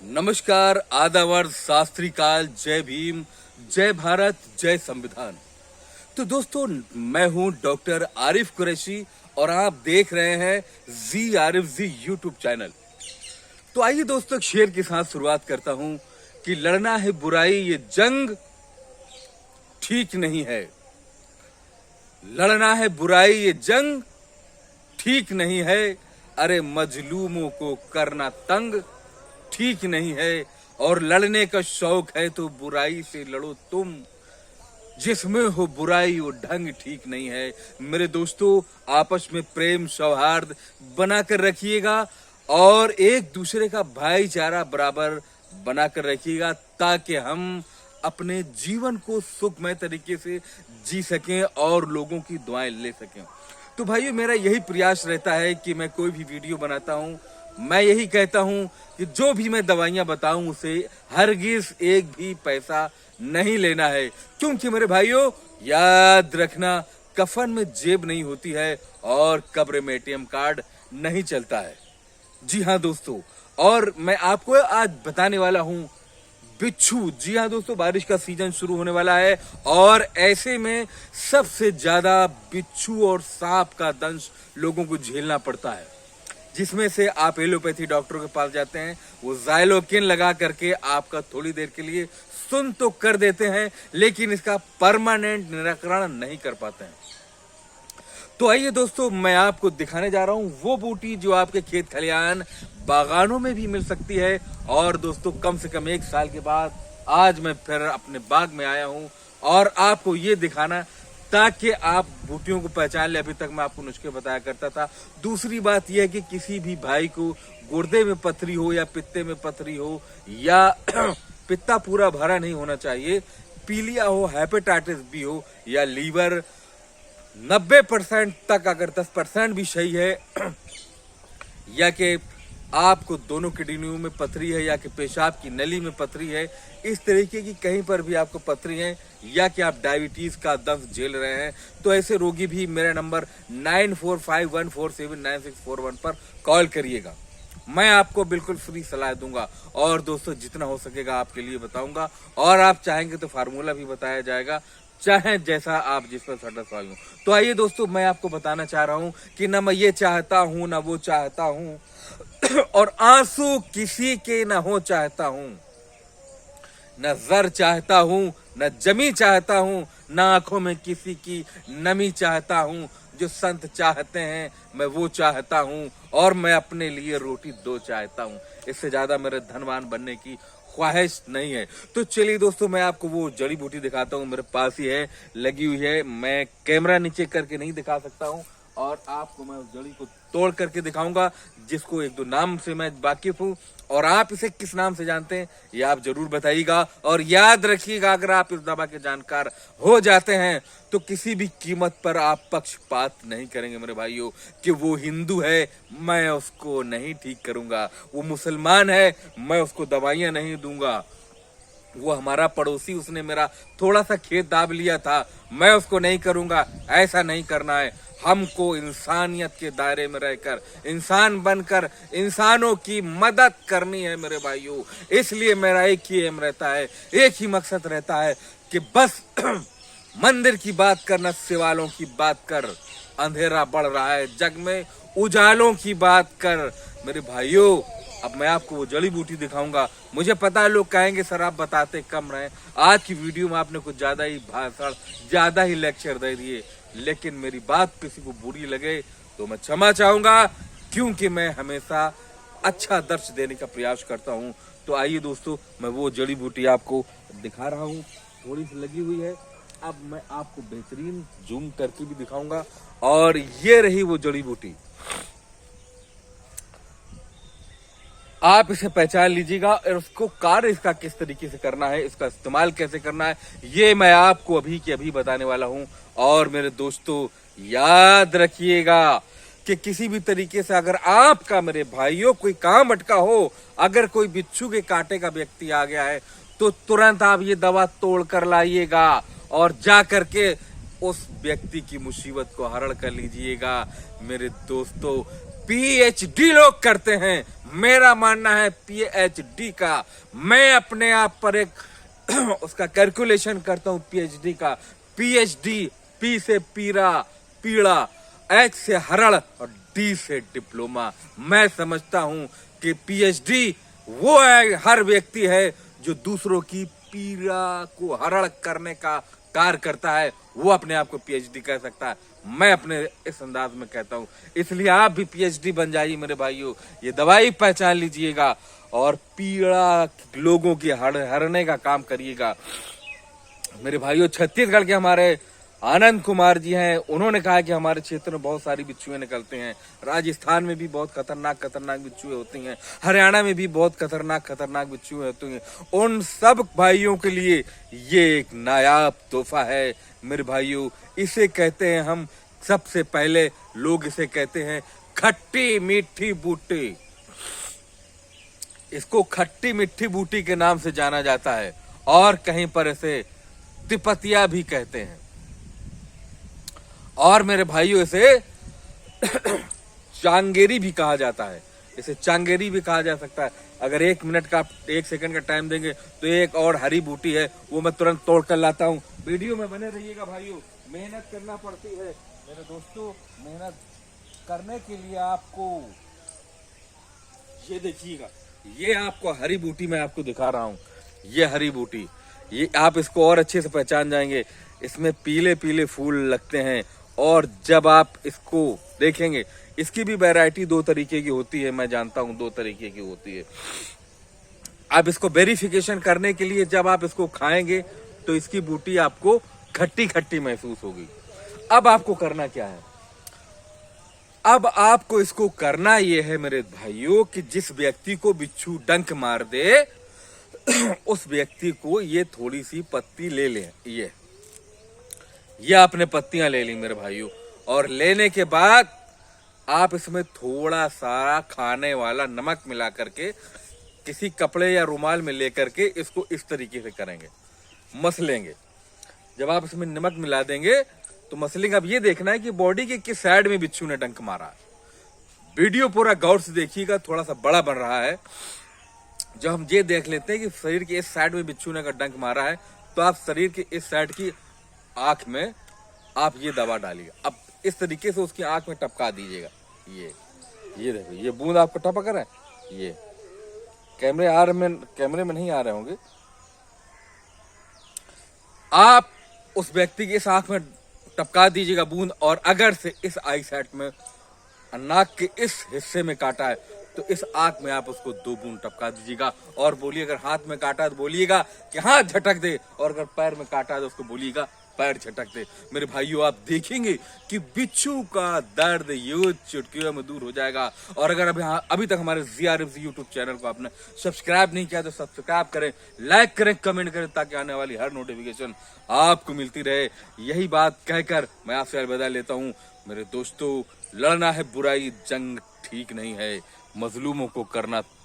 नमस्कार, आदावर, शास्त्री काल, जय भीम, जय भारत, जय संविधान। तो दोस्तों, मैं हूं डॉक्टर आरिफ कुरैशी और आप देख रहे हैं जी आरिफ जी यूट्यूब चैनल। तो आइए दोस्तों, शेर के साथ शुरुआत करता हूं कि लड़ना है बुराई ये जंग ठीक नहीं है। लड़ना है बुराई ये जंग ठीक नहीं है। अरे मजलूमों को करना तंग ठीक नहीं है। और लड़ने का शौक है तो बुराई से लड़ो तुम, जिसमें हो बुराई वो ढंग ठीक नहीं है। मेरे दोस्तों, आपस में प्रेम सौहार्द बनाकर रखिएगा और एक दूसरे का भाईचारा बराबर बनाकर रखिएगा, ताकि हम अपने जीवन को सुखमय तरीके से जी सकें और लोगों की दुआएं ले सकें। तो भाइयों, मेरा यही प्रयास रहता है कि मैं कोई भी वीडियो बनाता हूं, मैं यही कहता हूं कि जो भी मैं दवाइयां बताऊं उसे हरगिज एक भी पैसा नहीं लेना है। क्योंकि मेरे भाइयों, याद रखना, कफन में जेब नहीं होती है और कब्र में एटीएम कार्ड नहीं चलता है। जी हाँ दोस्तों, और मैं आपको आज बताने वाला हूं बिच्छू। जी हाँ दोस्तों, बारिश का सीजन शुरू होने वाला है और ऐसे में सबसे ज्यादा बिच्छू और सांप का दंश लोगों को झेलना पड़ता है, जिसमें से आप एलोपैथी डॉक्टरों के पास जाते हैं, वो ज़ाइलोकेन लगा करके आपका थोड़ी देर के लिए सुन तो कर देते हैं, लेकिन इसका परमानेंट निराकरण नहीं कर पाते हैं। तो आइए दोस्तों, मैं आपको दिखाने जा रहा हूं वो बूटी जो आपके खेत खलिहान बागानों में भी मिल सकती है। और दोस्तों, कम से कम 1 साल के बाद आज मैं फिर अपने बाग में आया हूं और आपको ये दिखाना, ताकि आप बूटियों को पहचान ले। अभी तक मैं आपको नुस्खे बताया करता था। दूसरी बात यह है कि किसी भी भाई को गुर्दे में पथरी हो या पित्ते में पथरी हो या पित्ता पूरा भरा नहीं होना चाहिए, पीलिया हो, हेपेटाइटिस बी हो या लीवर 90% तक, अगर 10% भी सही है, या कि आपको दोनों किडनियों में पथरी है या कि पेशाब की नली में पथरी है, इस तरीके की कहीं पर भी आपको पथरी है, या कि आप डायबिटीज का दर्द झेल रहे हैं, तो ऐसे रोगी भी मेरा नंबर 9451479641 पर कॉल करिएगा। मैं आपको बिल्कुल फ्री सलाह दूंगा और दोस्तों, जितना हो सकेगा आपके लिए बताऊंगा। और आप चाहेंगे तो फार्मूला भी बताया जाएगा, चाहे जैसा आप जिस पर सेटिस्फाई हो। तो आइए दोस्तों, मैं आपको बताना चाह रहा हूं कि ना मैं ये चाहता हूं ना वो चाहता हूं और आंसू किसी के ना हो चाहता हूं, न जर चाहता हूं, न जमी चाहता हूं, न आंखों में किसी की नमी चाहता हूं। जो संत चाहते हैं मैं वो चाहता हूं और मैं अपने लिए रोटी 2 चाहता हूं। इससे ज्यादा मेरे धनवान बनने की ख्वाहिश नहीं है। तो चलिए दोस्तों, मैं आपको वो जड़ी बूटी दिखाता हूँ। मेरे पास ही है, लगी हुई है। मैं कैमरा नीचे करके नहीं दिखा सकता हूँ और आपको मैं उस जड़ी को तोड़ करके दिखाऊंगा, जिसको 1-2 नाम से मैं वाकिफ हूँ। और आप इसे किस नाम से जानते हैं ये आप जरूर बताइएगा। और याद रखिएगा, अगर आप इस दवा के जानकार हो जाते हैं तो किसी भी कीमत पर आप पक्षपात नहीं करेंगे मेरे भाइयों, कि वो हिंदू है मैं उसको नहीं ठीक करूंगा, वो मुसलमान है मैं उसको दवाइयां नहीं दूंगा, वो हमारा पड़ोसी उसने मेरा थोड़ा सा खेत दाब लिया था मैं उसको नहीं करूंगा। ऐसा नहीं करना है। हमको इंसानियत के दायरे में रहकर, इंसान बनकर इंसानों की मदद करनी है मेरे भाइयों। इसलिए मेरा एक ही एम रहता है, एक ही मकसद रहता है कि बस मंदिर की बात करना, सिवालों की बात कर, अंधेरा बढ़ रहा है जग में, उजालों की बात कर मेरे भाइयों। अब मैं आपको वो जड़ी बूटी दिखाऊंगा। मुझे पता है लोग कहेंगे सर आप बताते कम रहे, आज की वीडियो में आपने कुछ ज्यादा ही भाषण, ज्यादा ही लेक्चर दे दिए, लेकिन मेरी बात किसी को बुरी लगे तो मैं क्षमा चाहूंगा, क्योंकि मैं हमेशा अच्छा दर्श देने का प्रयास करता हूं। तो आइए दोस्तों, मैं वो जड़ी बूटी आपको दिखा रहा हूं, थोड़ी सी लगी हुई है। अब मैं आपको बेहतरीन जूम करके भी दिखाऊंगा। और ये रही वो जड़ी बूटी, आप इसे पहचान लीजिएगा और उसको कार्य इसका किस तरीके से करना है, इसका इस्तेमाल कैसे करना है, ये मैं आपको अभी के अभी बताने वाला हूं। और मेरे दोस्तों, याद रखिएगा कि किसी भी तरीके से अगर आपका, मेरे भाइयों, कोई काम अटका हो, अगर कोई बिच्छू के कांटे का व्यक्ति आ गया है, तो तुरंत आप ये दवा तोड़ कर लाइएगा और जा करके उस व्यक्ति की मुसीबत को हरण कर लीजिएगा। मेरे दोस्तों, पीएचडी लोग करते हैं, मेरा मानना है पीएचडी का। मैं अपने आप पर एक उसका कैलकुलेशन करता हूं पीएचडी का। पीएचडी, पी से पीरा पीड़ा, एच से हरड़ और डी से डिप्लोमा। मैं समझता हूं कि पीएचडी वो है, हर व्यक्ति है जो दूसरों की पीड़ा को हरण करने का कार्य करता है, वो अपने आप को पीएचडी कह सकता है। मैं अपने इस अंदाज में कहता हूं, इसलिए आप भी पीएचडी बन जाइए मेरे भाइयों। ये दवाई पहचान लीजिएगा और पीड़ा लोगों की हरने का काम करिएगा मेरे भाइयों। छत्तीसगढ़ के हमारे आनंद कुमार जी हैं, उन्होंने कहा कि हमारे क्षेत्र में बहुत सारी बिच्छुएं निकलते हैं। राजस्थान में भी बहुत खतरनाक बिच्छुएं होती हैं, हरियाणा में भी बहुत खतरनाक बिच्छुएं होती हैं। उन सब भाइयों के लिए ये एक नायाब तोहफा है मेरे भाइयों। इसे कहते हैं हम, सबसे पहले लोग इसे कहते हैं खट्टी मीठी बूटी। इसको खट्टी मीठी बूटी के नाम से जाना जाता है और कहीं पर इसे तिपतिया भी कहते हैं। और मेरे भाइयों इसे चांगेरी भी कहा जाता है, इसे चांगेरी भी कहा जा सकता है। अगर 1 मिनट का 1 सेकंड का टाइम देंगे तो एक और हरी बूटी है, वो मैं तुरंत तोड़ कर लाता हूँ। वीडियो में बने रहिएगा भाइयों, मेहनत करना पड़ती है मेरे दोस्तों। मेहनत करने के लिए आपको, ये देखिएगा, ये आपको हरी बूटी मैं आपको दिखा रहा हूँ। ये हरी बूटी, ये आप इसको और अच्छे से पहचान जाएंगे। इसमें पीले पीले फूल लगते हैं और जब आप इसको देखेंगे, इसकी भी वैरायटी 2 तरीके की होती है, मैं जानता हूं 2 तरीके की होती है। अब इसको वेरिफिकेशन करने के लिए जब आप इसको खाएंगे तो इसकी बूटी आपको खट्टी खट्टी महसूस होगी। अब आपको करना क्या है? अब आपको इसको करना ये है मेरे भाइयों कि जिस व्यक्ति को बिच्छू डंक मार दे उस व्यक्ति को ये थोड़ी सी पत्ती ले लें। ये आपने पत्तियां ले ली मेरे भाइयों, और लेने के बाद आप इसमें थोड़ा सा खाने वाला नमक मिला करके किसी कपड़े या रुमाल में लेकर के इसको इस तरीके से करेंगे, मसलेंगे। जब आप इसमें नमक मिला देंगे तो मसलेंगे। अब ये देखना है कि बॉडी के किस साइड में बिच्छू ने डंक मारा है। वीडियो पूरा गौर से देखिएगा, थोड़ा सा बड़ा बन रहा है। जब हम ये देख लेते हैं कि शरीर के इस साइड में बिच्छू ने अगर डंक मारा है तो आप शरीर के इस साइड की आंख में आप ये दवा डालिएगा। अब इस तरीके से उसकी आंख में टपका दीजिएगा। ये देखो, ये बूंद आपको टपक रहा है। ये कैमरे में नहीं आ रहे होंगे। आप उस व्यक्ति की इस आंख में टपका दीजिएगा बूंद, और अगर से इस आई साइड में नाक के इस हिस्से में काटा है तो इस आंख में आप उसको 2 बूंद टपका दीजिएगा और बोलिए, अगर हाथ में काटा है तो बोलिएगा कि हाथ झटक दे, और अगर पैर में काटा है तो उसको बोलिएगा पैर झटक दे। मेरे भाइयों, आप देखेंगे कि बिच्छू का दर्द ये चुटकियों में दूर हो जाएगा। और अगर अभी तक हमारे ZRFZ यूट्यूब चैनल को आपने सब्सक्राइब नहीं किया तो सब्सक्राइब करें, लाइक करें, कमेंट करें, ताकि आने वाली हर नोटिफिकेशन आपको मिलती रहे। यही बात कहकर मैं आपसे अलविदा लेता हूँ मेरे दोस्तों। लड़ना है बुराई, जंग ठीक नहीं है, मजलूमों को करना